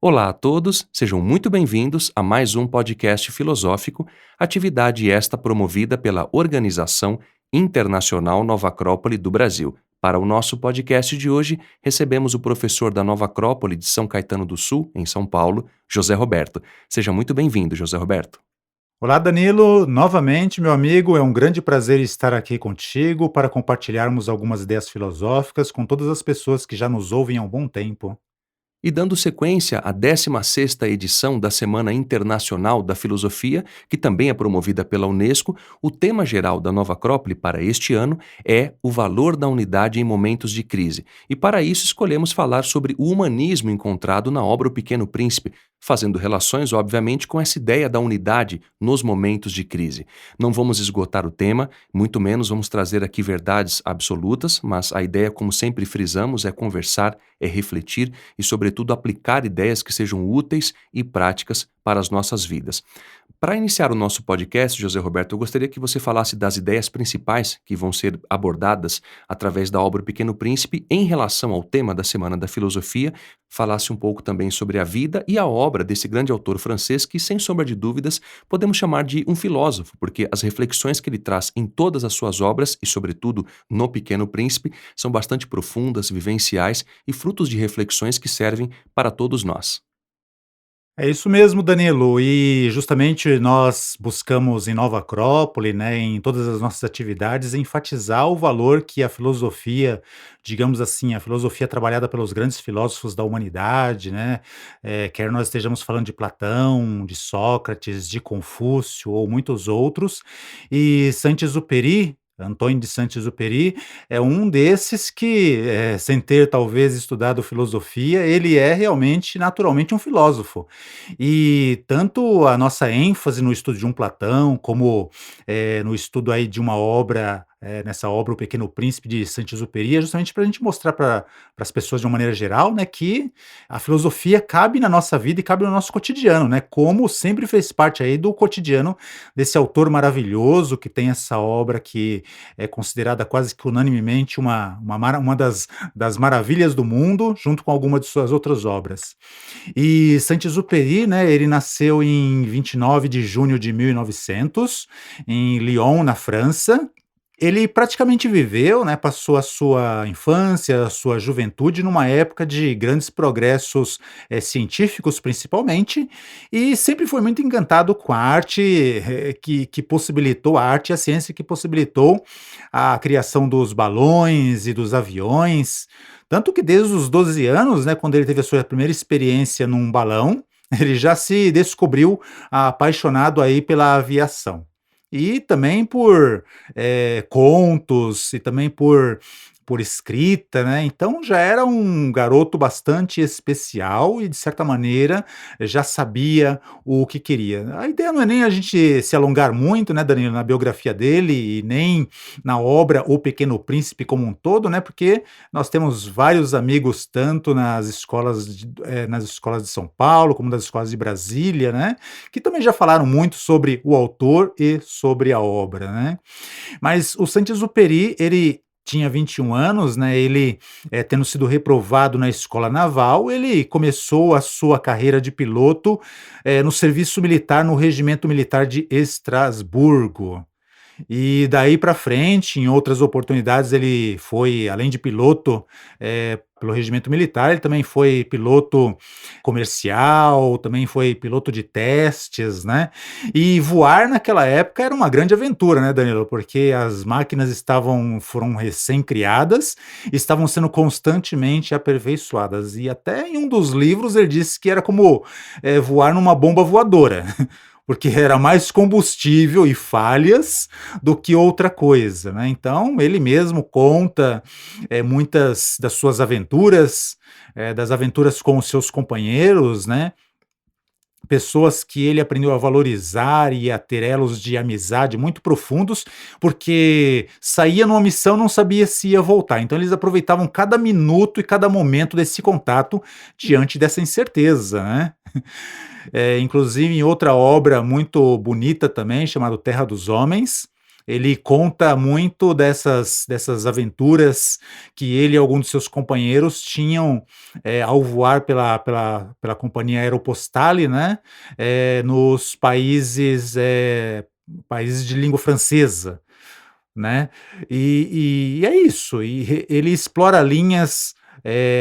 Olá a todos, sejam muito bem-vindos a mais um podcast filosófico, atividade esta promovida pela Organização Internacional Nova Acrópole do Brasil. Para o nosso podcast de hoje, recebemos o professor da Nova Acrópole de São Caetano do Sul, em São Paulo, José Roberto. Seja muito bem-vindo, José Roberto. Olá, Danilo. Novamente, meu amigo, é um grande prazer estar aqui contigo para compartilharmos algumas ideias filosóficas com todas as pessoas que já nos ouvem há um bom tempo. E dando sequência à 16ª edição da Semana Internacional da Filosofia, que também é promovida pela Unesco, o tema geral da Nova Acrópole para este ano é o valor da unidade em momentos de crise. E para isso escolhemos falar sobre o humanismo encontrado na obra O Pequeno Príncipe, fazendo relações, obviamente, com essa ideia da unidade nos momentos de crise. Não vamos esgotar o tema, muito menos vamos trazer aqui verdades absolutas, mas a ideia, como sempre frisamos, é conversar, é refletir e, sobretudo, aplicar ideias que sejam úteis e práticas para as nossas vidas. Para iniciar o nosso podcast, José Roberto, eu gostaria que você falasse das ideias principais que vão ser abordadas através da obra O Pequeno Príncipe em relação ao tema da Semana da Filosofia, falasse um pouco também sobre a vida e a obra desse grande autor francês que, sem sombra de dúvidas, podemos chamar de um filósofo, porque as reflexões que ele traz em todas as suas obras e, sobretudo, no Pequeno Príncipe, são bastante profundas, vivenciais e frutos de reflexões que servem para todos nós. É isso mesmo, Danilo. E justamente nós buscamos em Nova Acrópole, né, em todas as nossas atividades, enfatizar o valor que a filosofia, digamos assim, a filosofia trabalhada pelos grandes filósofos da humanidade, né, quer nós estejamos falando de Platão, de Sócrates, de Confúcio ou muitos outros, e Saint-Exupéry, Antônio de Saint-Exupéry, é um desses que, sem ter talvez estudado filosofia, ele é realmente, naturalmente, um filósofo. E tanto a nossa ênfase no estudo de um Platão, como, no estudo aí de uma obra, nessa obra O Pequeno Príncipe de Saint-Exupéry, é justamente para a gente mostrar para as pessoas de uma maneira geral, né, que a filosofia cabe na nossa vida e cabe no nosso cotidiano, né, como sempre fez parte aí do cotidiano desse autor maravilhoso que tem essa obra que é considerada quase que unanimemente uma das maravilhas do mundo, junto com alguma de suas outras obras. E Saint-Exupéry, né, ele nasceu em 29 de junho de 1900, em Lyon, na França. Ele praticamente viveu, né, passou a sua infância, a sua juventude numa época de grandes progressos, científicos principalmente, e sempre foi muito encantado com a arte, que possibilitou a arte e a ciência que possibilitou a criação dos balões e dos aviões, tanto que desde os 12 anos, né, quando ele teve a sua primeira experiência num balão, ele já se descobriu apaixonado aí pela aviação. E também por, contos e também por escrita, né, então já era um garoto bastante especial e de certa maneira já sabia o que queria. A ideia não é nem a gente se alongar muito, né, Danilo, na biografia dele e nem na obra O Pequeno Príncipe como um todo, né, porque nós temos vários amigos tanto nas escolas de São Paulo, como nas escolas de Brasília, né, que também já falaram muito sobre o autor e sobre a obra, né. Mas o Saint-Exupéry, ele tinha 21 anos, né, ele, tendo sido reprovado na escola naval, ele começou a sua carreira de piloto, no serviço militar no Regimento Militar de Estrasburgo. E daí para frente, em outras oportunidades, ele foi, além de piloto, pelo regimento militar, ele também foi piloto comercial, também foi piloto de testes, né. E voar naquela época era uma grande aventura, né, Danilo, porque as máquinas foram recém-criadas, estavam sendo constantemente aperfeiçoadas. E até em um dos livros ele disse que era como, voar numa bomba voadora. Porque era mais combustível e falhas do que outra coisa, né. Então ele mesmo conta, muitas das suas aventuras, das aventuras com os seus companheiros, né, pessoas que ele aprendeu a valorizar e a ter elos de amizade muito profundos, porque saía numa missão, não sabia se ia voltar, então eles aproveitavam cada minuto e cada momento desse contato diante dessa incerteza, né. Inclusive em outra obra muito bonita também, chamado Terra dos Homens, Ele conta muito dessas aventuras que ele e alguns dos seus companheiros tinham, ao voar pela companhia Aeropostale, né, nos países de língua francesa, né. E é isso, ele explora linhas,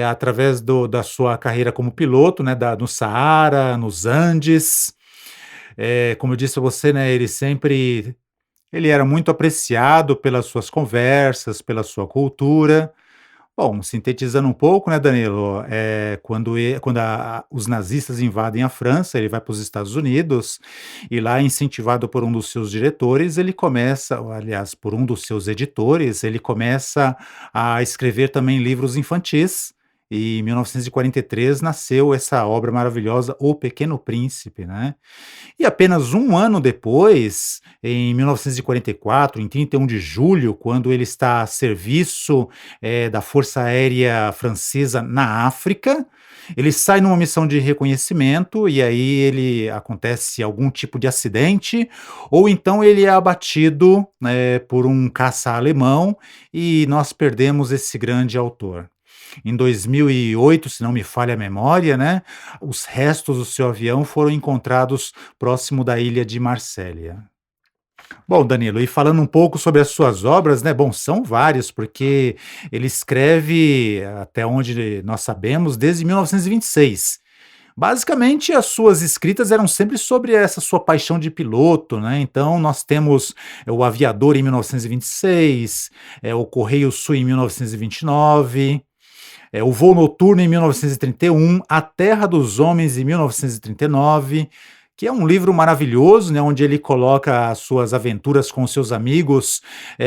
através da sua carreira como piloto, né, no Saara, nos Andes. Como eu disse a você, né, ele era muito apreciado pelas suas conversas, pela sua cultura. Bom, sintetizando um pouco, né, Danilo, quando os nazistas invadem a França, ele vai para os Estados Unidos e lá, incentivado por um dos seus diretores, ele começa, ou aliás, por um dos seus editores, ele começa a escrever também livros infantis. E em 1943 nasceu essa obra maravilhosa, O Pequeno Príncipe, né? E apenas um ano depois, em 1944, em 31 de julho, quando ele está a serviço, da Força Aérea Francesa na África, ele sai numa missão de reconhecimento e aí ele acontece algum tipo de acidente, ou então ele é abatido, por um caça alemão e nós perdemos esse grande autor. Em 2008, se não me falha a memória, né, os restos do seu avião foram encontrados próximo da ilha de Marsella. Bom, Danilo, e falando um pouco sobre as suas obras, né, bom, são várias, porque ele escreve, até onde nós sabemos, desde 1926. Basicamente, as suas escritas eram sempre sobre essa sua paixão de piloto, né, então nós temos o Aviador em 1926, o Correio Sul em 1929, o Voo Noturno em 1931, A Terra dos Homens em 1939, que é um livro maravilhoso, né, onde ele coloca as suas aventuras com os seus amigos,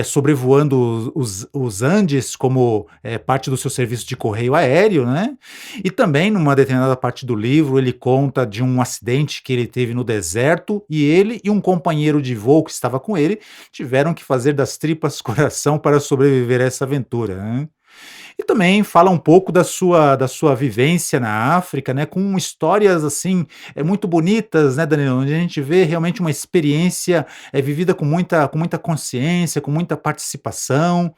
sobrevoando os Andes como parte do seu serviço de correio aéreo, né? E também, numa determinada parte do livro, ele conta de um acidente que ele teve no deserto e ele e um companheiro de voo que estava com ele tiveram que fazer das tripas coração para sobreviver a essa aventura, né? E também fala um pouco da sua vivência na África, né, com histórias, assim, muito bonitas, né, Danilo, onde a gente vê realmente uma experiência, vivida com muita consciência, com muita participação.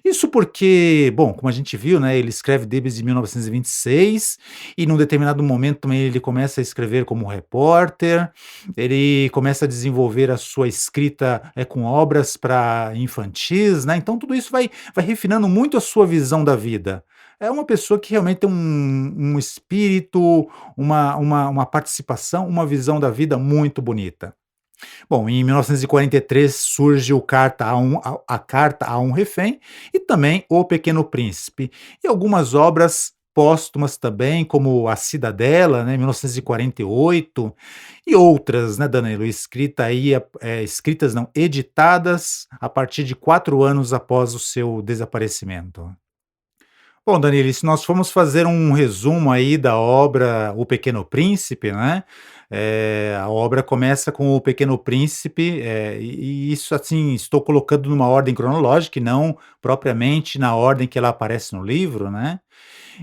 Isso porque, bom, como a gente viu, né, ele escreve desde 1926 e num determinado momento também ele começa a escrever como repórter, ele começa a desenvolver a sua escrita, com obras para infantis, né, então tudo isso vai refinando muito a sua visão da vida. É uma pessoa que realmente tem um espírito, uma participação, uma visão da vida muito bonita. Bom, em 1943 surge a Carta a um Refém e também O Pequeno Príncipe. E algumas obras póstumas também, como A Cidadela, né, 1948, e outras, né, Danilo, escritas não, editadas a partir de 4 anos após o seu desaparecimento. Bom, Danilo, e se nós formos fazer um resumo aí da obra O Pequeno Príncipe, né, a obra começa com O Pequeno Príncipe, e isso, assim, estou colocando numa ordem cronológica e não propriamente na ordem que ela aparece no livro, né,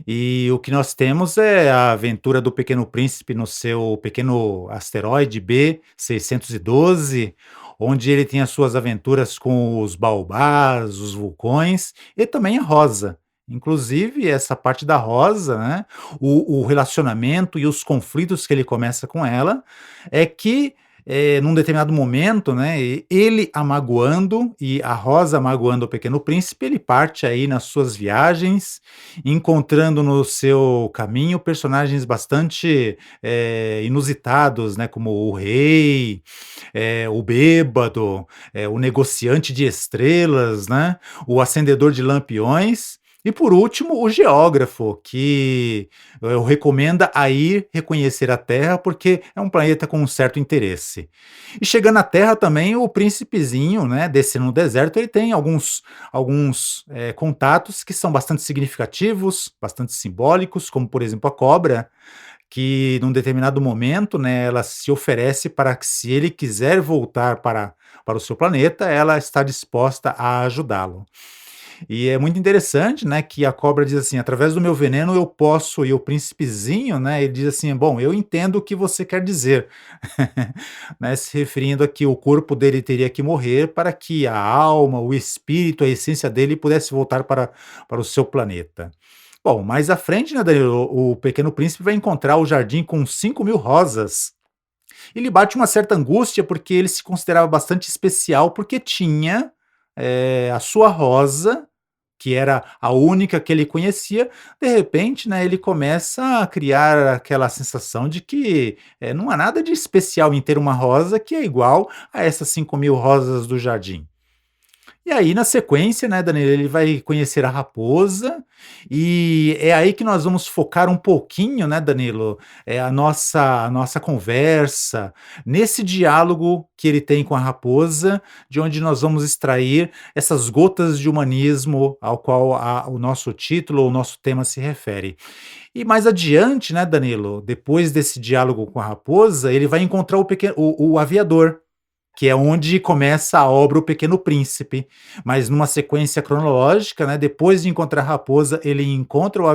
e o que nós temos é a aventura do Pequeno Príncipe no seu pequeno asteroide B612, onde ele tem as suas aventuras com os baobás, os vulcões e também a Rosa. Inclusive, essa parte da Rosa, né, o relacionamento e os conflitos que ele começa com ela, é que, num determinado momento, né, ele a magoando e a Rosa magoando o Pequeno Príncipe, ele parte aí nas suas viagens, encontrando no seu caminho personagens bastante, inusitados, né, como o rei, o bêbado, o negociante de estrelas, né, o acendedor de lampiões e, por último, o geógrafo, que eu recomenda a ir reconhecer a Terra, porque é um planeta com um certo interesse. E chegando à Terra também, o príncipezinho, né, descendo no deserto, ele tem alguns contatos que são bastante significativos, bastante simbólicos, como, por exemplo, a cobra, que num determinado momento, né, ela se oferece para que, se ele quiser voltar para o seu planeta, ela está disposta a ajudá-lo. E é muito interessante, né, que a cobra diz assim: "Através do meu veneno eu posso", e o príncipezinho, né, ele diz assim: "Bom, eu entendo o que você quer dizer", né, se referindo a que o corpo dele teria que morrer para que a alma, o espírito, a essência dele pudesse voltar para o seu planeta. Bom, mais à frente, né, Danilo, o Pequeno Príncipe vai encontrar o jardim com 5.000 rosas. Ele bate uma certa angústia, porque ele se considerava bastante especial, porque tinha, a sua rosa, que era a única que ele conhecia. De repente, né, ele começa a criar aquela sensação de que, não há nada de especial em ter uma rosa que é igual a essas 5.000 rosas do jardim. E aí, na sequência, né, Danilo, ele vai conhecer a raposa, e é aí que nós vamos focar um pouquinho, né, Danilo, a nossa conversa, nesse diálogo que ele tem com a raposa, de onde nós vamos extrair essas gotas de humanismo ao qual o nosso título, o nosso tema se refere. E mais adiante, né, Danilo, depois desse diálogo com a raposa, ele vai encontrar o aviador, que é onde começa a obra O Pequeno Príncipe, mas numa sequência cronológica, né, depois de encontrar a raposa, ele encontra o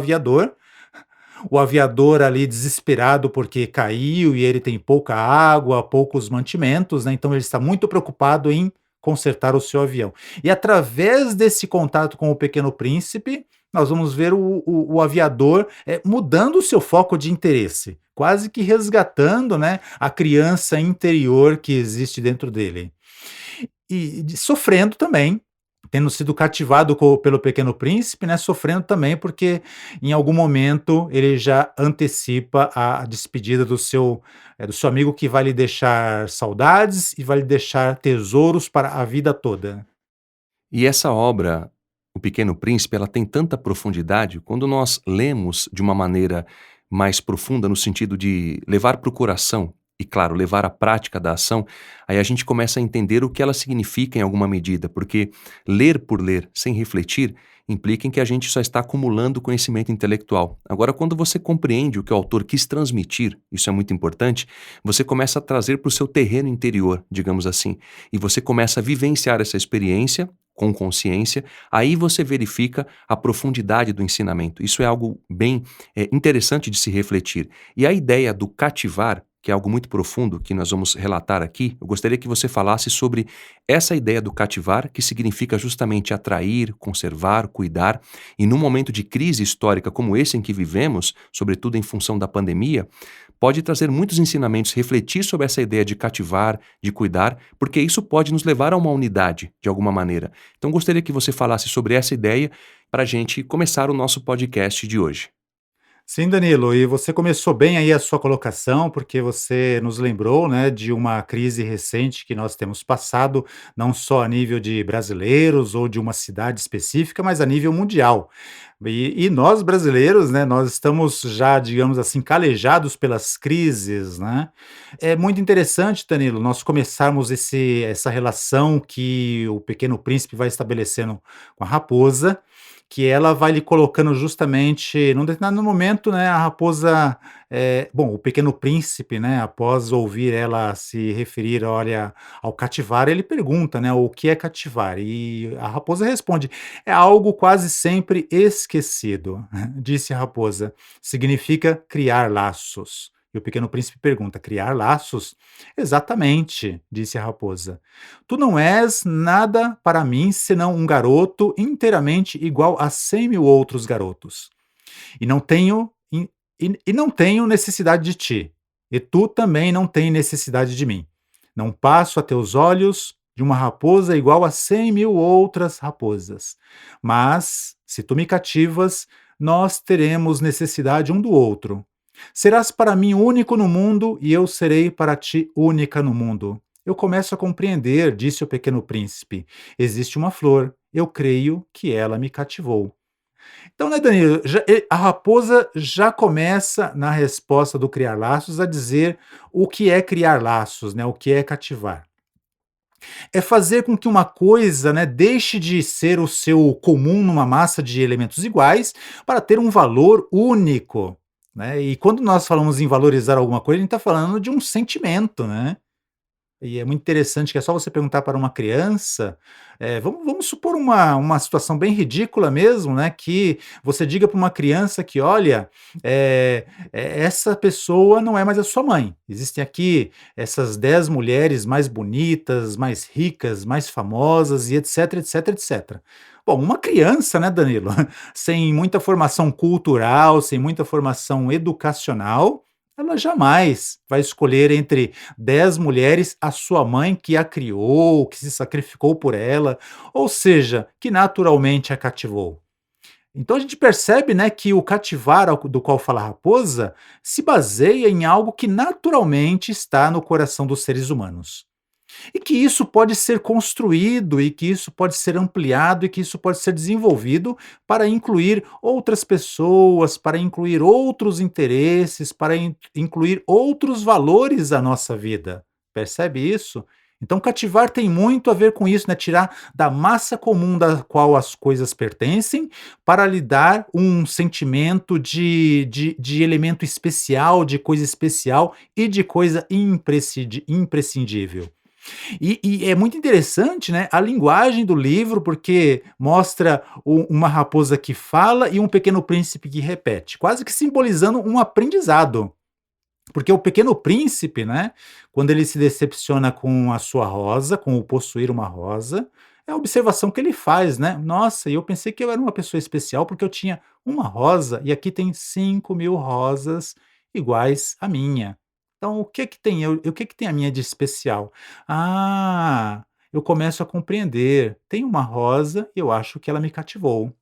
aviador ali desesperado porque caiu e ele tem pouca água, poucos mantimentos, né, então ele está muito preocupado em consertar o seu avião. E através desse contato com o Pequeno Príncipe, nós vamos ver o aviador, mudando o seu foco de interesse, quase que resgatando, né, a criança interior que existe dentro dele. E sofrendo também, tendo sido cativado pelo Pequeno Príncipe, né, sofrendo também porque em algum momento ele já antecipa a despedida do seu amigo, que vai lhe deixar saudades e vai lhe deixar tesouros para a vida toda. E essa obra, O Pequeno Príncipe, ela tem tanta profundidade, quando nós lemos de uma maneira mais profunda, no sentido de levar para o coração e, claro, levar à prática da ação, aí a gente começa a entender o que ela significa em alguma medida, porque ler por ler, sem refletir, implica em que a gente só está acumulando conhecimento intelectual. Agora, quando você compreende o que o autor quis transmitir, isso é muito importante, você começa a trazer para o seu terreno interior, digamos assim, e você começa a vivenciar essa experiência com consciência, aí você verifica a profundidade do ensinamento. Isso é algo bem interessante de se refletir. E a ideia do cativar, que é algo muito profundo que nós vamos relatar aqui, eu gostaria que você falasse sobre essa ideia do cativar, que significa justamente atrair, conservar, cuidar, e num momento de crise histórica como esse em que vivemos, sobretudo em função da pandemia, pode trazer muitos ensinamentos, refletir sobre essa ideia de cativar, de cuidar, porque isso pode nos levar a uma unidade, de alguma maneira. Então, gostaria que você falasse sobre essa ideia para a gente começar o nosso podcast de hoje. Sim, Danilo, e você começou bem aí a sua colocação, porque você nos lembrou, né, de uma crise recente que nós temos passado, não só a nível de brasileiros ou de uma cidade específica, mas a nível mundial. E nós brasileiros, né, nós estamos já, digamos assim, calejados pelas crises, né? É muito interessante, Danilo, nós começarmos essa relação que o Pequeno Príncipe vai estabelecendo com a raposa, que ela vai lhe colocando justamente num determinado momento, né, a raposa, bom, o Pequeno Príncipe, né, após ouvir ela se referir, olha, ao cativar, ele pergunta, né, o que é cativar? E a raposa responde: "É algo quase sempre esquecido", disse a raposa, "significa criar laços". E o Pequeno Príncipe pergunta: "Criar laços?" "Exatamente", disse a raposa. "Tu não és nada para mim senão um garoto inteiramente igual a 100.000 outros garotos. E não tenho necessidade de ti, e tu também não tens necessidade de mim. Não passo a teus olhos de uma raposa igual a 100.000 outras raposas. Mas, se tu me cativas, nós teremos necessidade um do outro. Serás para mim único no mundo, e eu serei para ti única no mundo. Eu começo a compreender", disse o Pequeno Príncipe. "Existe uma flor. Eu creio que ela me cativou." Então, né, Danilo, a raposa já começa na resposta do criar laços a dizer o que é criar laços, né? O que é cativar. É fazer com que uma coisa, né, deixe de ser o seu comum numa massa de elementos iguais para ter um valor único, né? E quando nós falamos em valorizar alguma coisa, a gente está falando de um sentimento, né? E é muito interessante que é só você perguntar para uma criança, vamos supor uma situação bem ridícula mesmo, né, que você diga para uma criança que: "Olha, essa pessoa não é mais a sua mãe. Existem aqui essas 10 mulheres mais bonitas, mais ricas, mais famosas e etc, etc, etc". Bom, uma criança, né, Danilo, sem muita formação cultural, sem muita formação educacional, ela jamais vai escolher entre 10 mulheres a sua mãe que a criou, que se sacrificou por ela, ou seja, que naturalmente a cativou. Então a gente percebe, né, que o cativar do qual fala a raposa se baseia em algo que naturalmente está no coração dos seres humanos. E que isso pode ser construído, e que isso pode ser ampliado, e que isso pode ser desenvolvido para incluir outras pessoas, para incluir outros interesses, para incluir outros valores à nossa vida. Percebe isso? Então, cativar tem muito a ver com isso, né? Tirar da massa comum da qual as coisas pertencem para lhe dar um sentimento de elemento especial, de coisa especial e de coisa imprescindível. E é muito interessante, né, a linguagem do livro, porque mostra uma raposa que fala e um pequeno príncipe que repete, quase que simbolizando um aprendizado. Porque o Pequeno Príncipe, né, quando ele se decepciona com a sua rosa, com o possuir uma rosa, é a observação que ele faz, né? Nossa, eu pensei que eu era uma pessoa especial porque eu tinha uma rosa e aqui tem 5.000 rosas iguais à minha. Então, o que que tem a minha de especial? Ah, eu começo a compreender. Tem uma rosa e eu acho que ela me cativou.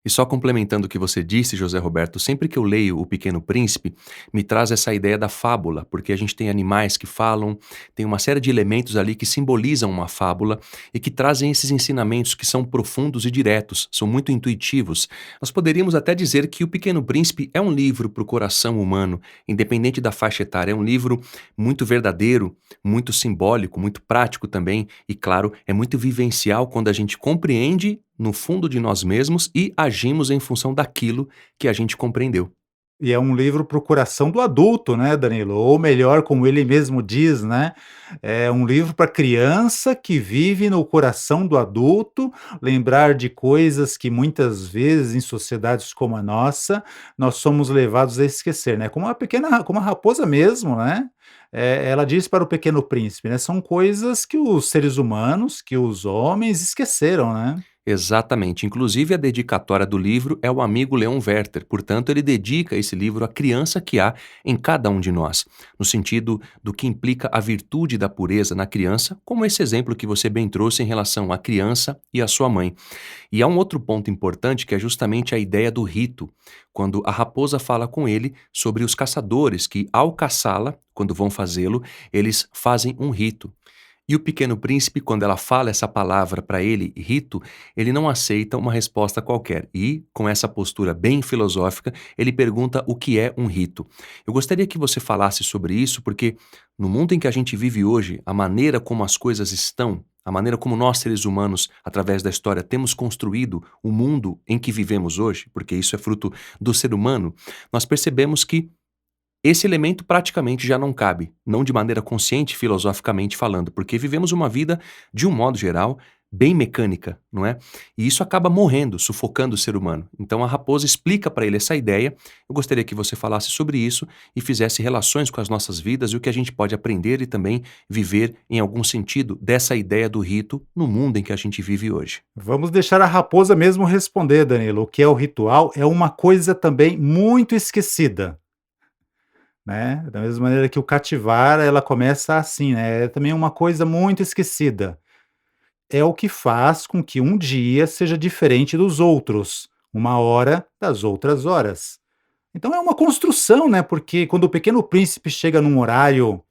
E só complementando o que você disse, José Roberto, sempre que eu leio O Pequeno Príncipe, me traz essa ideia da fábula, porque a gente tem animais que falam, tem uma série de elementos ali que simbolizam uma fábula e que trazem esses ensinamentos que são profundos e diretos, são muito intuitivos. Nós poderíamos até dizer que O Pequeno Príncipe é um livro para o coração humano, independente da faixa etária, é um livro muito verdadeiro, muito simbólico, muito prático também, e claro, é muito vivencial quando a gente compreende no fundo de nós mesmos e agimos em função daquilo que a gente compreendeu. E é um livro para o coração do adulto, né, Danilo? Ou melhor, como ele mesmo diz, né? É um livro para criança que vive no coração do adulto, lembrar de coisas que muitas vezes em sociedades como a nossa, nós somos levados a esquecer, né? Como a raposa mesmo, né? Ela diz para o Pequeno Príncipe, né? São coisas que os seres humanos, que os homens esqueceram, né? Exatamente. Inclusive, a dedicatória do livro é o amigo Leon Werther. Portanto, ele dedica esse livro à criança que há em cada um de nós, no sentido do que implica a virtude da pureza na criança, como esse exemplo que você bem trouxe em relação à criança e à sua mãe. E há um outro ponto importante que é justamente a ideia do rito, quando a raposa fala com ele sobre os caçadores que, ao caçá-la, quando vão fazê-lo, eles fazem um rito. E o Pequeno Príncipe, quando ela fala essa palavra para ele, rito, ele não aceita uma resposta qualquer. E, com essa postura bem filosófica, ele pergunta o que é um rito. Eu gostaria que você falasse sobre isso, porque no mundo em que a gente vive hoje, a maneira como as coisas estão, a maneira como nós, seres humanos, através da história, temos construído o mundo em que vivemos hoje, porque isso é fruto do ser humano, nós percebemos que esse elemento praticamente já não cabe, não de maneira consciente filosoficamente falando, porque vivemos uma vida, de um modo geral, bem mecânica, não é? E isso acaba morrendo, sufocando o ser humano. Então a raposa explica para ele essa ideia. Eu gostaria que você falasse sobre isso e fizesse relações com as nossas vidas e o que a gente pode aprender e também viver em algum sentido dessa ideia do rito no mundo em que a gente vive hoje. Vamos deixar a raposa mesmo responder, Danilo. O que é o ritual é uma coisa também muito esquecida. Né, da mesma maneira que o cativar, ela começa assim, né, é também uma coisa muito esquecida. É o que faz com que um dia seja diferente dos outros, uma hora das outras horas. Então é uma construção, né, porque quando o Pequeno Príncipe chega num horário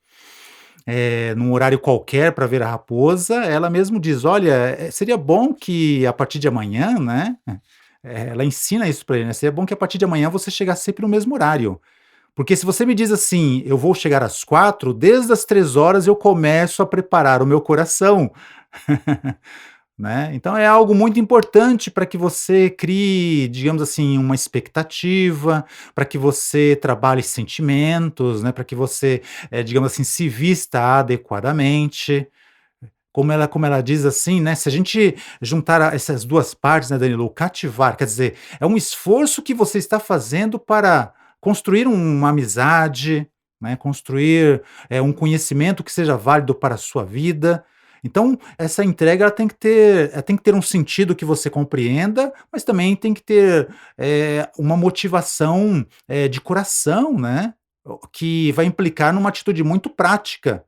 qualquer para ver a raposa, ela mesmo diz: "Olha, seria bom que a partir de amanhã", né, ela ensina isso para ele, né, "seria bom que a partir de amanhã você chegasse sempre no mesmo horário". Porque se você me diz assim: "Eu vou chegar às 4, desde as 3 horas eu começo a preparar o meu coração". né. Então é algo muito importante para que você crie, digamos assim, uma expectativa, para que você trabalhe sentimentos, né, para que você, digamos assim, se vista adequadamente. Como ela diz assim, né, se a gente juntar essas 2 partes, né, Danilo, o cativar, quer dizer, é um esforço que você está fazendo para construir uma amizade, né, construir, um conhecimento que seja válido para a sua vida. Então, essa entrega ela tem que ter um sentido que você compreenda, mas também tem que ter, uma motivação, de coração, né, que vai implicar numa atitude muito prática,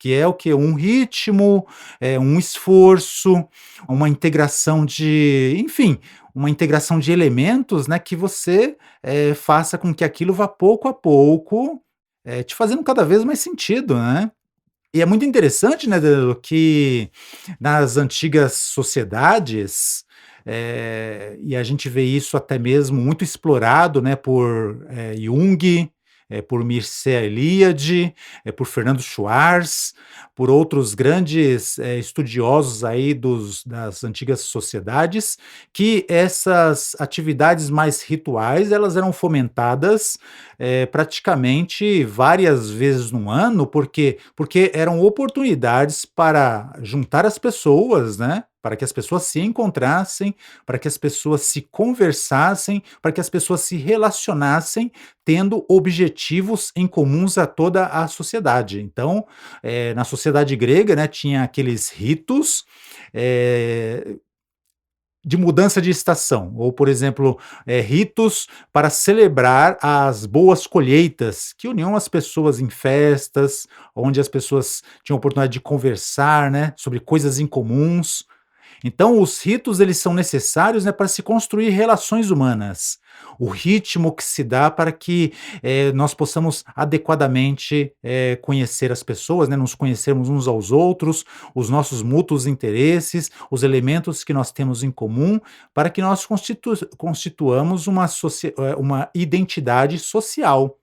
que é o quê? Um ritmo, um esforço, uma integração de enfim, uma integração de elementos, né, que você, faça com que aquilo vá pouco a pouco, te fazendo cada vez mais sentido, né. E é muito interessante, né, Danilo, que nas antigas sociedades, e a gente vê isso até mesmo muito explorado, né, por, Jung, por Mircea Eliade, por Fernando Schwartz, por outros grandes, estudiosos aí das antigas sociedades, que essas atividades mais rituais, elas eram fomentadas, praticamente várias vezes no ano, porque eram oportunidades para juntar as pessoas, né, para que as pessoas se encontrassem, para que as pessoas se conversassem, para que as pessoas se relacionassem, tendo objetivos em comuns a toda a sociedade. Então, na sociedade grega, né, tinha aqueles ritos, eh, de mudança de estação, ou, por exemplo, ritos para celebrar as boas colheitas, que uniam as pessoas em festas, onde as pessoas tinham oportunidade de conversar, né, sobre coisas incomuns. Então os ritos eles são necessários, né, para se construir relações humanas. O ritmo que se dá para que, nós possamos adequadamente, conhecer as pessoas, né, nos conhecermos uns aos outros, os nossos mútuos interesses, os elementos que nós temos em comum, para que nós constituamos uma identidade social.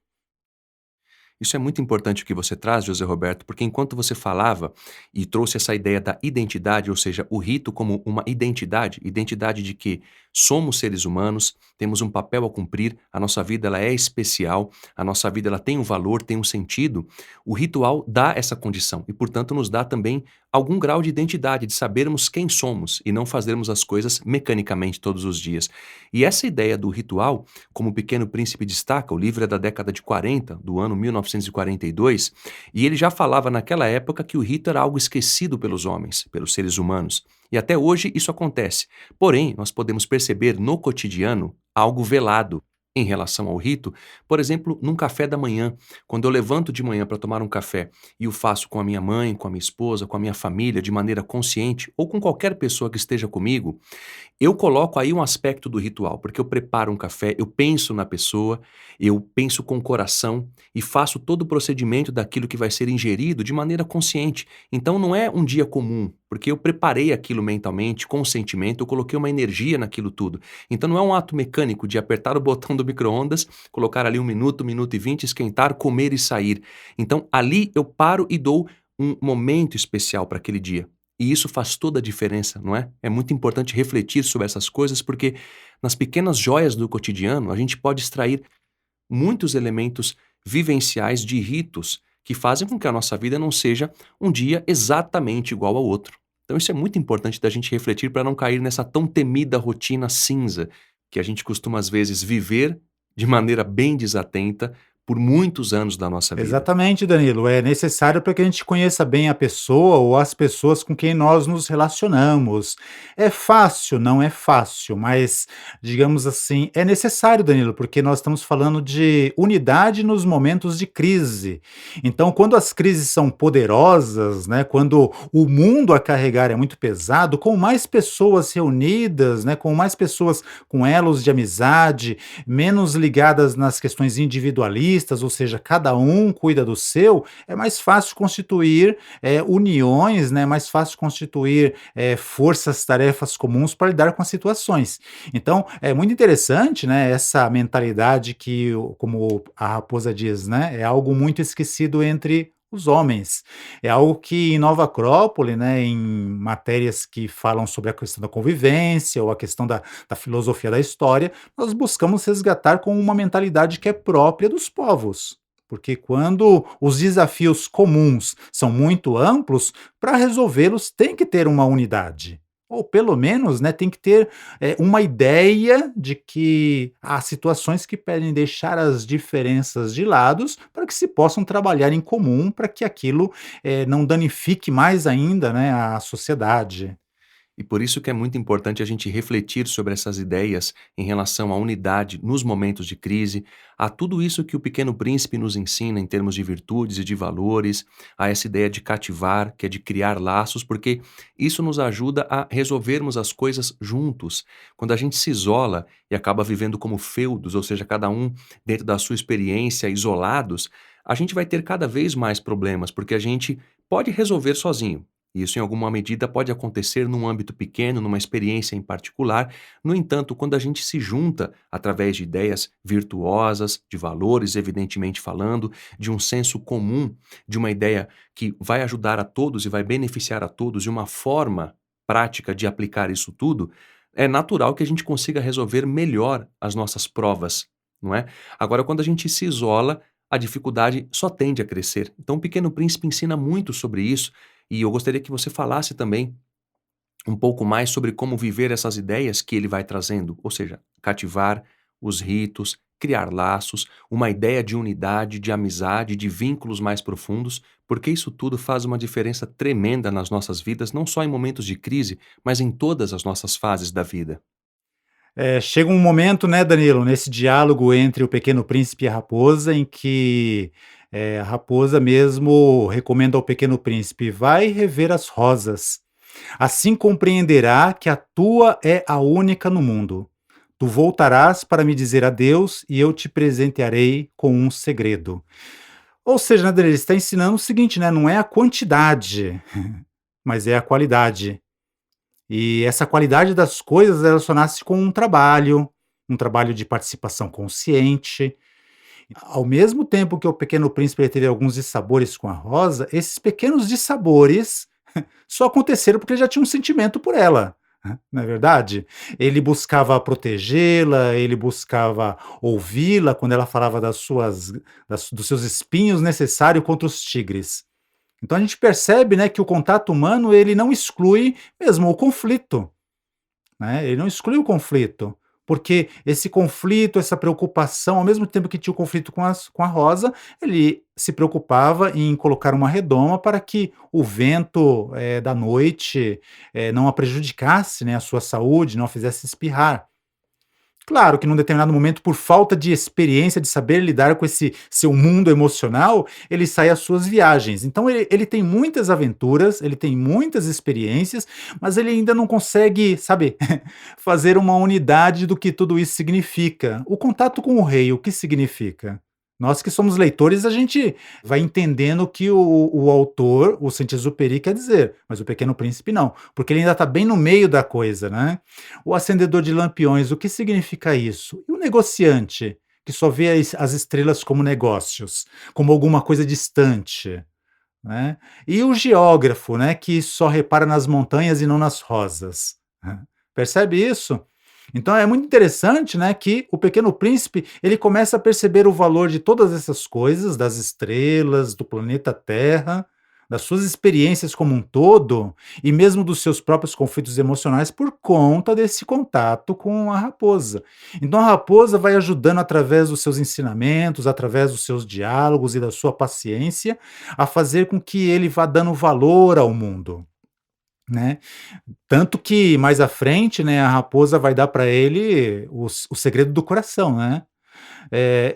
Isso é muito importante o que você traz, José Roberto, porque enquanto você falava e trouxe essa ideia da identidade, ou seja, o rito como uma identidade, identidade de que somos seres humanos, temos um papel a cumprir, a nossa vida ela é especial, a nossa vida ela tem um valor, tem um sentido. O ritual dá essa condição e, portanto, nos dá também algum grau de identidade, de sabermos quem somos e não fazermos as coisas mecanicamente todos os dias. E essa ideia do ritual, como o Pequeno Príncipe destaca, o livro é da década de 40, do ano 1942, e ele já falava naquela época que o rito era algo esquecido pelos homens, pelos seres humanos. E até hoje isso acontece. Porém, nós podemos perceber no cotidiano algo velado em relação ao rito, por exemplo, num café da manhã, quando eu levanto de manhã para tomar um café e o faço com a minha mãe, com a minha esposa, com a minha família, de maneira consciente, ou com qualquer pessoa que esteja comigo, eu coloco aí um aspecto do ritual, porque eu preparo um café, eu penso na pessoa, eu penso com o coração e faço todo o procedimento daquilo que vai ser ingerido de maneira consciente. Então não é um dia comum, porque eu preparei aquilo mentalmente, com sentimento, eu coloquei uma energia naquilo tudo. Então não é um ato mecânico de apertar o botão do micro-ondas, colocar ali 1 minuto e 20, esquentar, comer e sair. Então ali eu paro e dou um momento especial para aquele dia. E isso faz toda a diferença, não é? É muito importante refletir sobre essas coisas, porque nas pequenas joias do cotidiano a gente pode extrair muitos elementos vivenciais de ritos que fazem com que a nossa vida não seja um dia exatamente igual ao outro. Então isso é muito importante da gente refletir para não cair nessa tão temida rotina cinza que a gente costuma às vezes viver de maneira bem desatenta por muitos anos da nossa vida. Exatamente, Danilo. É necessário para que a gente conheça bem a pessoa ou as pessoas com quem nós nos relacionamos. É fácil? Não é fácil, mas, digamos assim, é necessário, Danilo, porque nós estamos falando de unidade nos momentos de crise. Então, quando as crises são poderosas, né, quando o mundo a carregar é muito pesado, com mais pessoas reunidas, né, com mais pessoas com elos de amizade, menos ligadas nas questões individualistas, ou seja, cada um cuida do seu, é mais fácil constituir, uniões, né, é mais fácil constituir, forças-tarefas comuns para lidar com as situações. Então, é muito interessante, né, essa mentalidade que, como a raposa diz, né, é algo muito esquecido entre os homens. É algo que em Nova Acrópole, né, em matérias que falam sobre a questão da convivência ou a questão da filosofia da história, nós buscamos resgatar com uma mentalidade que é própria dos povos. Porque quando os desafios comuns são muito amplos, para resolvê-los tem que ter uma unidade. Ou pelo menos, né, tem que ter uma ideia de que há situações que pedem deixar as diferenças de lados para que se possam trabalhar em comum, para que aquilo não danifique mais ainda, né, a sociedade. E por isso que é muito importante a gente refletir sobre essas ideias em relação à unidade nos momentos de crise, a tudo isso que o Pequeno Príncipe nos ensina em termos de virtudes e de valores, a essa ideia de cativar, que é de criar laços, porque isso nos ajuda a resolvermos as coisas juntos. Quando a gente se isola e acaba vivendo como feudos, ou seja, cada um dentro da sua experiência, isolados, a gente vai ter cada vez mais problemas, porque a gente pode resolver sozinho. Isso, em alguma medida, pode acontecer num âmbito pequeno, numa experiência em particular. No entanto, quando a gente se junta através de ideias virtuosas, de valores, evidentemente falando, de um senso comum, de uma ideia que vai ajudar a todos e vai beneficiar a todos, e uma forma prática de aplicar isso tudo, é natural que a gente consiga resolver melhor as nossas provas, não é? Agora, quando a gente se isola, a dificuldade só tende a crescer. Então, o Pequeno Príncipe ensina muito sobre isso e eu gostaria que você falasse também um pouco mais sobre como viver essas ideias que ele vai trazendo, ou seja, cativar os ritos, criar laços, uma ideia de unidade, de amizade, de vínculos mais profundos, porque isso tudo faz uma diferença tremenda nas nossas vidas, não só em momentos de crise, mas em todas as nossas fases da vida. Chega um momento, né, Danilo, nesse diálogo entre o Pequeno Príncipe e a raposa, em que a raposa mesmo recomenda ao Pequeno Príncipe: vai rever as rosas. Assim compreenderá que a tua é a única no mundo. Tu voltarás para me dizer adeus e eu te presentearei com um segredo. Ou seja, né, Danilo, ele está ensinando o seguinte, né? Não é a quantidade, mas é a qualidade. E essa qualidade das coisas, ela só nasce com um trabalho de participação consciente. Ao mesmo tempo que o Pequeno Príncipe ele teve alguns dissabores com a Rosa, esses pequenos dissabores só aconteceram porque ele já tinha um sentimento por ela, né, não é verdade? Ele buscava protegê-la, ele buscava ouvi-la quando ela falava dos seus espinhos necessários contra os tigres. Então a gente percebe, né, que o contato humano ele não exclui mesmo o conflito, né, ele não exclui o conflito, porque esse conflito, essa preocupação, ao mesmo tempo que tinha o conflito com a Rosa, ele se preocupava em colocar uma redoma para que o vento, da noite, não a prejudicasse, né, a sua saúde, não a fizesse espirrar. Claro que num determinado momento, por falta de experiência, de saber lidar com esse seu mundo emocional, ele sai às suas viagens. Então ele tem muitas aventuras, ele tem muitas experiências, mas ele ainda não consegue, sabe, fazer uma unidade do que tudo isso significa. O contato com o rei, o que significa? Nós que somos leitores, a gente vai entendendo o que o autor, o Saint-Exupéry, quer dizer, mas o Pequeno Príncipe não, porque ele ainda está bem no meio da coisa, né? O acendedor de lampiões, o que significa isso? E o negociante, que só vê as estrelas como negócios, como alguma coisa distante, né? E o geógrafo, né, que só repara nas montanhas e não nas rosas, né? Percebe isso? Então é muito interessante, né, que o Pequeno Príncipe, ele começa a perceber o valor de todas essas coisas, das estrelas, do planeta Terra, das suas experiências como um todo, e mesmo dos seus próprios conflitos emocionais por conta desse contato com a raposa. Então a raposa vai ajudando através dos seus ensinamentos, através dos seus diálogos e da sua paciência, a fazer com que ele vá dando valor ao mundo, né? Tanto que mais à frente, né, a raposa vai dar para ele o segredo do coração, né?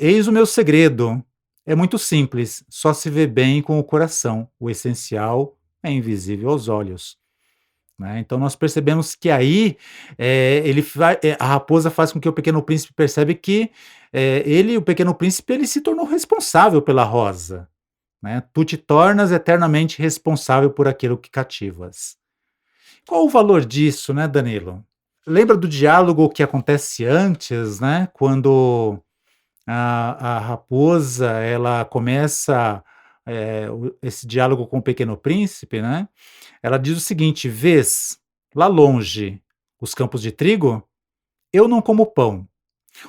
Eis o meu segredo. É muito simples, só se vê bem com o coração. O essencial é invisível aos olhos, né? Então nós percebemos que aí a raposa faz com que o Pequeno Príncipe percebe que o Pequeno Príncipe, ele se tornou responsável pela rosa, né? Tu te tornas eternamente responsável por aquilo que cativas. Qual o valor disso, né, Danilo? Lembra do diálogo que acontece antes, né, quando a raposa ela começa esse diálogo com o Pequeno Príncipe, né, ela diz o seguinte: "Vês, lá longe, os campos de trigo? Eu não como pão.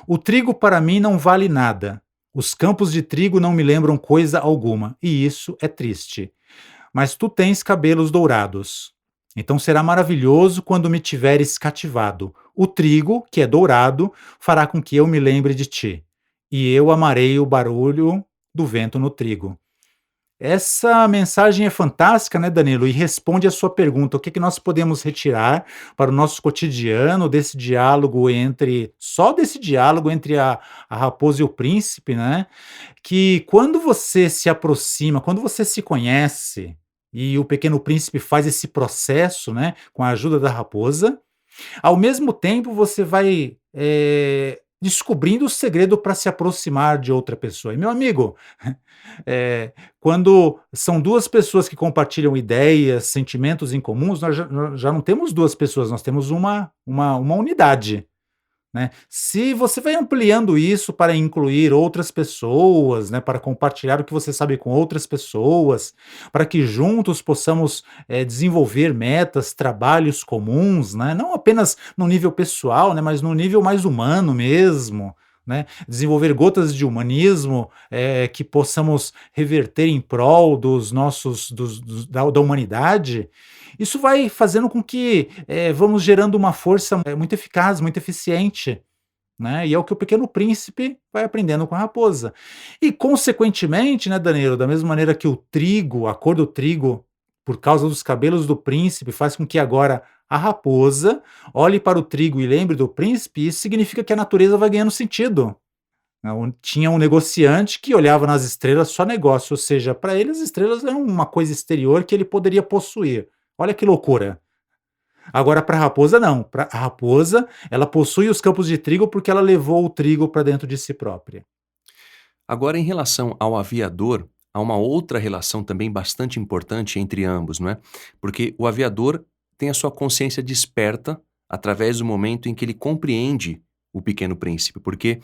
O trigo para mim não vale nada. Os campos de trigo não me lembram coisa alguma, e isso é triste. Mas tu tens cabelos dourados. Então será maravilhoso quando me tiveres cativado. O trigo, que é dourado, fará com que eu me lembre de ti. E eu amarei o barulho do vento no trigo." Essa mensagem é fantástica, né, Danilo? E responde a sua pergunta: o que que nós podemos retirar para o nosso cotidiano desse diálogo entre, só desse diálogo entre a raposa e o príncipe, né? Que quando você se aproxima, quando você se conhece, e o Pequeno Príncipe faz esse processo, né, com a ajuda da raposa, ao mesmo tempo você vai descobrindo o segredo para se aproximar de outra pessoa. E meu amigo, quando são duas pessoas que compartilham ideias, sentimentos em comuns, nós já não temos duas pessoas, nós temos uma unidade, né. Se você vai ampliando isso para incluir outras pessoas, né, para compartilhar o que você sabe com outras pessoas, para que juntos possamos, desenvolver metas, trabalhos comuns, né, não apenas no nível pessoal, né, mas no nível mais humano mesmo, né, desenvolver gotas de humanismo, que possamos reverter em prol dos nossos da humanidade. Isso vai fazendo com que, vamos gerando uma força, muito eficaz, muito eficiente, né, e é o que o Pequeno Príncipe vai aprendendo com a raposa. E consequentemente, né, Danilo, da mesma maneira que o trigo, a cor do trigo, por causa dos cabelos do príncipe, faz com que agora a raposa olhe para o trigo e lembre do príncipe, isso significa que a natureza vai ganhando sentido. Tinha um negociante que olhava nas estrelas só negócio, ou seja, para ele as estrelas eram uma coisa exterior que ele poderia possuir. Olha que loucura. Agora para a raposa não, pra a raposa, ela possui os campos de trigo porque ela levou o trigo para dentro de si própria. Agora, em relação ao aviador, há uma outra relação também bastante importante entre ambos, não é? Porque o aviador tem a sua consciência desperta através do momento em que ele compreende o Pequeno Príncipe. Porque,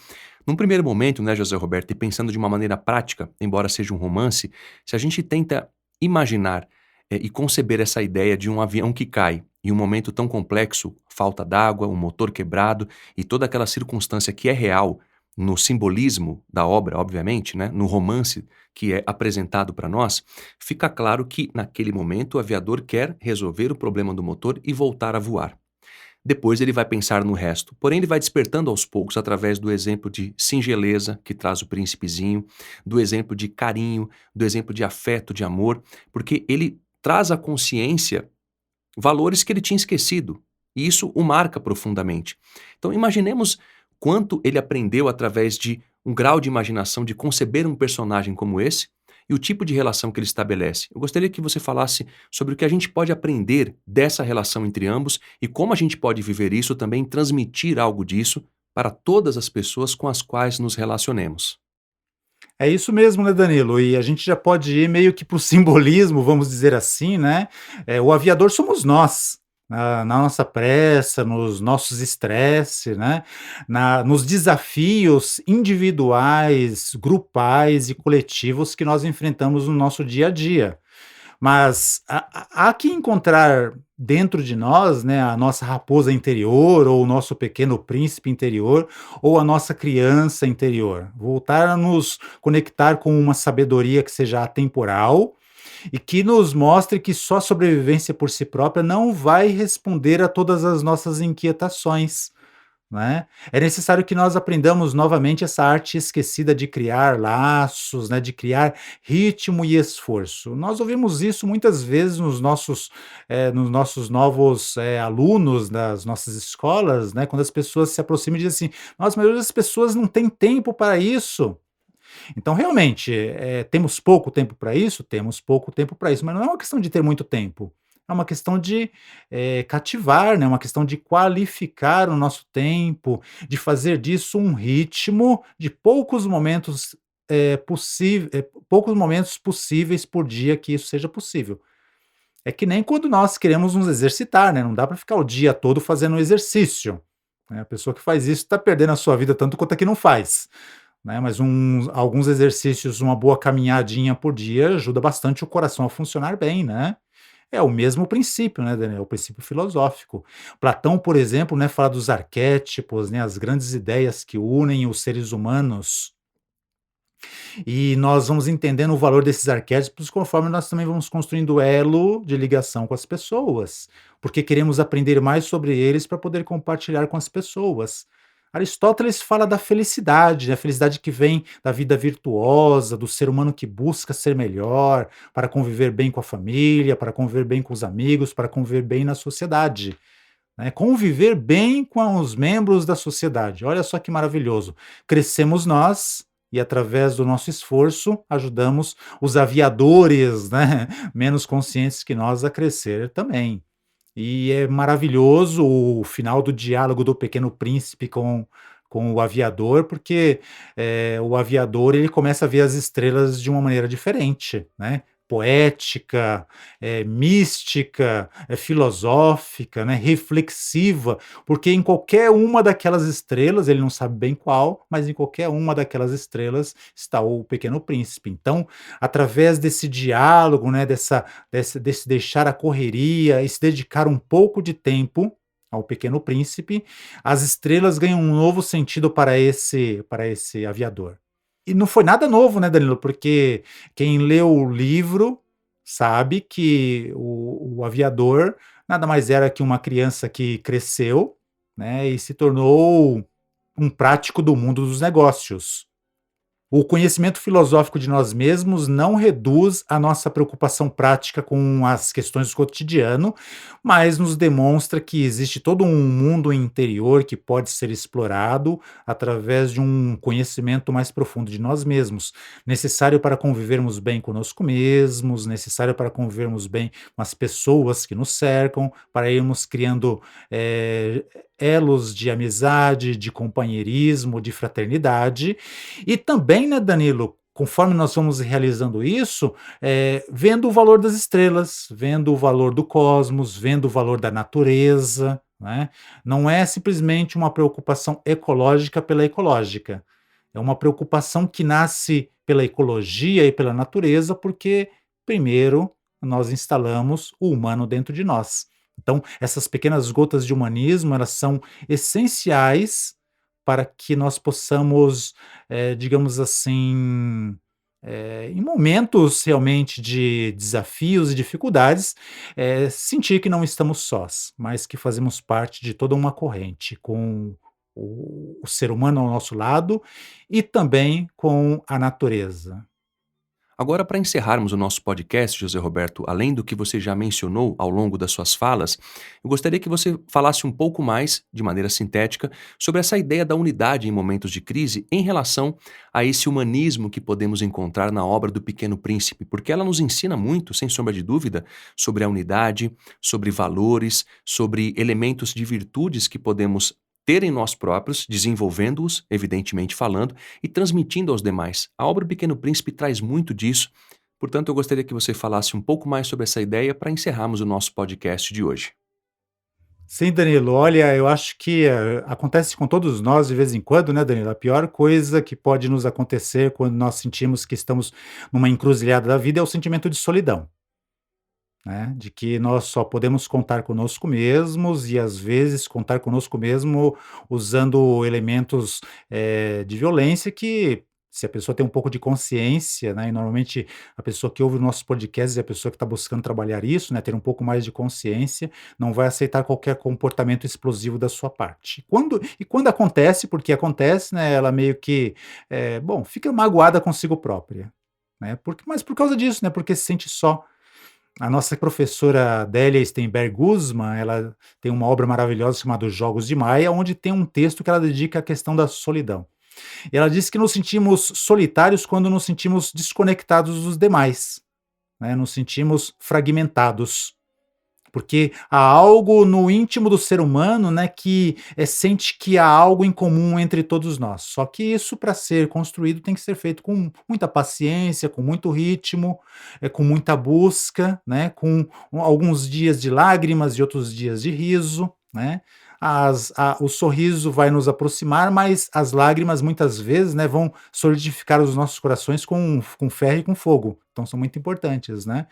num primeiro momento, né, José Roberto, e pensando de uma maneira prática, embora seja um romance, se a gente tenta imaginar e conceber essa ideia de um avião que cai em um momento tão complexo, falta d'água, um motor quebrado e toda aquela circunstância que é real no simbolismo da obra, obviamente, né, no romance que é apresentado para nós, fica claro que, naquele momento, o aviador quer resolver o problema do motor e voltar a voar. Depois ele vai pensar no resto, porém ele vai despertando aos poucos através do exemplo de singeleza que traz o príncipezinho, do exemplo de carinho, do exemplo de afeto, de amor, porque ele traz à consciência valores que ele tinha esquecido, e isso o marca profundamente. Então imaginemos quanto ele aprendeu através de um grau de imaginação de conceber um personagem como esse e o tipo de relação que ele estabelece. Eu gostaria que você falasse sobre o que a gente pode aprender dessa relação entre ambos e como a gente pode viver isso também, transmitir algo disso para todas as pessoas com as quais nos relacionemos. É isso mesmo, né, Danilo? E a gente já pode ir meio que para o simbolismo, vamos dizer assim, né? O aviador somos nós, na nossa pressa, nos nossos estresse, né? Nos desafios individuais, grupais e coletivos que nós enfrentamos no nosso dia a dia. Mas há que encontrar dentro de nós, né, a nossa raposa interior, ou o nosso pequeno príncipe interior, ou a nossa criança interior. Voltar a nos conectar com uma sabedoria que seja atemporal e que nos mostre que só a sobrevivência por si própria não vai responder a todas as nossas inquietações, né. É necessário que nós aprendamos novamente essa arte esquecida de criar laços, né, de criar ritmo e esforço. Nós ouvimos isso muitas vezes nos nossos novos, alunos das nossas escolas, né, quando as pessoas se aproximam e dizem assim: "Nossa, mas hoje as pessoas não têm tempo para isso". Então, realmente, temos pouco tempo para isso? Temos pouco tempo para isso, mas não é uma questão de ter muito tempo, é uma questão de, cativar, né, uma questão de qualificar o nosso tempo, de fazer disso um ritmo de poucos momentos possíveis por dia que isso seja possível. É que nem quando nós queremos nos exercitar, né, não dá para ficar o dia todo fazendo exercício, né, a pessoa que faz isso está perdendo a sua vida tanto quanto a que não faz. né, mas alguns exercícios, uma boa caminhadinha por dia ajuda bastante o coração a funcionar bem, né. É o mesmo princípio, né, Daniel, o princípio filosófico. Platão, por exemplo, né, fala dos arquétipos, né, as grandes ideias que unem os seres humanos, e nós vamos entendendo o valor desses arquétipos conforme nós também vamos construindo elo de ligação com as pessoas, porque queremos aprender mais sobre eles para poder compartilhar com as pessoas. Aristóteles fala da felicidade, né, a felicidade que vem da vida virtuosa, do ser humano que busca ser melhor, para conviver bem com a família, para conviver bem com os amigos, para conviver bem na sociedade, né, conviver bem com os membros da sociedade. Olha só que maravilhoso. Crescemos nós e, através do nosso esforço, ajudamos os aviadores, né, menos conscientes que nós a crescer também. E é maravilhoso o final do diálogo do Pequeno Príncipe com o aviador, porque, o aviador ele começa a ver as estrelas de uma maneira diferente, né, poética, mística, filosófica, né, reflexiva, porque em qualquer uma daquelas estrelas, ele não sabe bem qual, mas em qualquer uma daquelas estrelas está o Pequeno Príncipe. Então, através desse diálogo, né, desse deixar a correria e se dedicar um pouco de tempo ao Pequeno Príncipe, as estrelas ganham um novo sentido para esse aviador. E não foi nada novo, né, Danilo, porque quem leu o livro sabe que o aviador nada mais era que uma criança que cresceu, né, e se tornou um prático do mundo dos negócios. O conhecimento filosófico de nós mesmos não reduz a nossa preocupação prática com as questões do cotidiano, mas nos demonstra que existe todo um mundo interior que pode ser explorado através de um conhecimento mais profundo de nós mesmos, necessário para convivermos bem conosco mesmos, necessário para convivermos bem com as pessoas que nos cercam, para irmos criando eh, elos de amizade, de companheirismo, de fraternidade, e também, né, Danilo, conforme nós vamos realizando isso, vendo o valor das estrelas, vendo o valor do cosmos, vendo o valor da natureza, né? Não é simplesmente uma preocupação ecológica pela ecológica, é uma preocupação que nasce pela ecologia e pela natureza, porque primeiro nós instalamos o humano dentro de nós. Então, essas pequenas gotas de humanismo, elas são essenciais para que nós possamos, digamos assim, em momentos realmente de desafios e dificuldades, sentir que não estamos sós, mas que fazemos parte de toda uma corrente, com o ser humano ao nosso lado e também com a natureza. Agora, para encerrarmos o nosso podcast, José Roberto, além do que você já mencionou ao longo das suas falas, eu gostaria que você falasse um pouco mais, de maneira sintética, sobre essa ideia da unidade em momentos de crise em relação a esse humanismo que podemos encontrar na obra do Pequeno Príncipe, porque ela nos ensina muito, sem sombra de dúvida, sobre a unidade, sobre valores, sobre elementos de virtudes que podemos ter em nós próprios, desenvolvendo-os, evidentemente falando, e transmitindo aos demais. A obra do Pequeno Príncipe traz muito disso, portanto eu gostaria que você falasse um pouco mais sobre essa ideia para encerrarmos o nosso podcast de hoje. Sim, Danilo, olha, eu acho que, acontece com todos nós de vez em quando, né, Danilo? A pior coisa que pode nos acontecer quando nós sentimos que estamos numa encruzilhada da vida é o sentimento de solidão, né, de que nós só podemos contar conosco mesmos e, às vezes, contar conosco mesmo usando elementos, de violência que, se a pessoa tem um pouco de consciência, né, e normalmente a pessoa que ouve o nosso podcast é a pessoa que está buscando trabalhar isso, né, ter um pouco mais de consciência, não vai aceitar qualquer comportamento explosivo da sua parte. Quando acontece, porque acontece, né, ela meio que, bom, fica magoada consigo própria, né, mas por causa disso, né, porque se sente só. A nossa professora Délia Steinberg Guzman, ela tem uma obra maravilhosa chamada Os Jogos de Maia, onde tem um texto que ela dedica à questão da solidão. E ela diz que nos sentimos solitários quando nos sentimos desconectados dos demais, né, nos sentimos fragmentados. Porque há algo no íntimo do ser humano, né, que sente que há algo em comum entre todos nós. Só que isso, para ser construído, tem que ser feito com muita paciência, com muito ritmo, com muita busca, né, com alguns dias de lágrimas e outros dias de riso, né. o sorriso vai nos aproximar, mas as lágrimas muitas vezes, né, vão solidificar os nossos corações com ferro e com fogo. Então são muito importantes, né.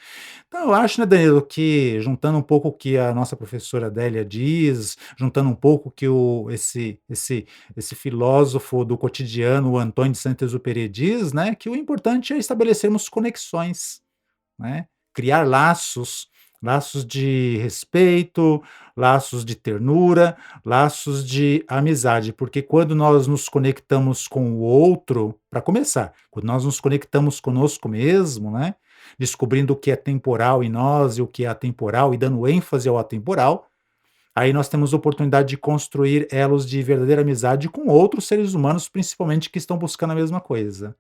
Então eu acho, né, Danilo, que juntando um pouco o que a nossa professora Adélia diz, juntando um pouco o que esse filósofo do cotidiano, o Antoine de Saint-Exupéry diz, né, que o importante é estabelecermos conexões, né, criar laços, laços de respeito, laços de ternura, laços de amizade, porque quando nós nos conectamos com o outro, para começar, quando nós nos conectamos conosco mesmo, né, descobrindo o que é temporal em nós e o que é atemporal e dando ênfase ao atemporal, aí nós temos oportunidade de construir elos de verdadeira amizade com outros seres humanos, principalmente que estão buscando a mesma coisa.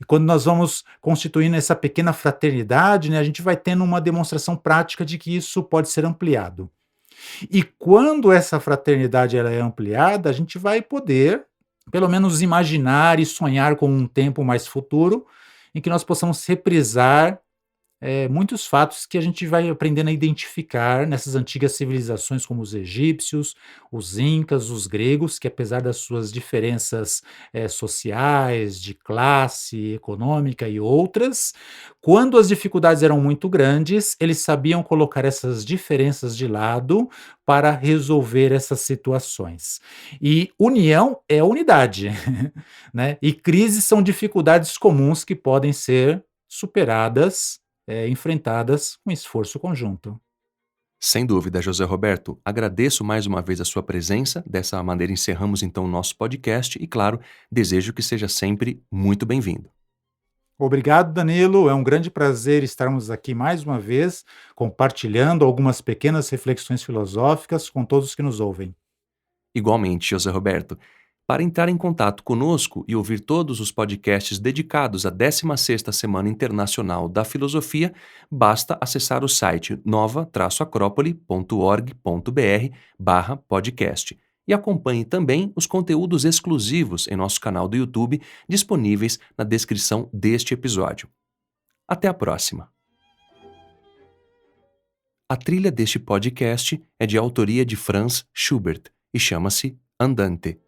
E quando nós vamos constituindo essa pequena fraternidade, né, a gente vai tendo uma demonstração prática de que isso pode ser ampliado. E quando essa fraternidade ela é ampliada, a gente vai poder, pelo menos, imaginar e sonhar com um tempo mais futuro, em que nós possamos reprisar muitos fatos que a gente vai aprendendo a identificar nessas antigas civilizações, como os egípcios, os incas, os gregos, que apesar das suas diferenças sociais, de classe, econômica e outras, quando as dificuldades eram muito grandes, eles sabiam colocar essas diferenças de lado para resolver essas situações. E união é unidade, né? E crises são dificuldades comuns que podem ser superadas, enfrentadas com esforço conjunto. Sem dúvida, José Roberto, agradeço mais uma vez a sua presença. Dessa maneira encerramos então o nosso podcast e, claro, desejo que seja sempre muito bem-vindo. Obrigado, Danilo. É um grande prazer estarmos aqui mais uma vez, compartilhando algumas pequenas reflexões filosóficas com todos que nos ouvem. Igualmente, José Roberto, para entrar em contato conosco e ouvir todos os podcasts dedicados à 16ª Semana Internacional da Filosofia, basta acessar o site nova-acrópole.org.br/podcast e acompanhe também os conteúdos exclusivos em nosso canal do YouTube, disponíveis na descrição deste episódio. Até a próxima! A trilha deste podcast é de autoria de Franz Schubert e chama-se Andante.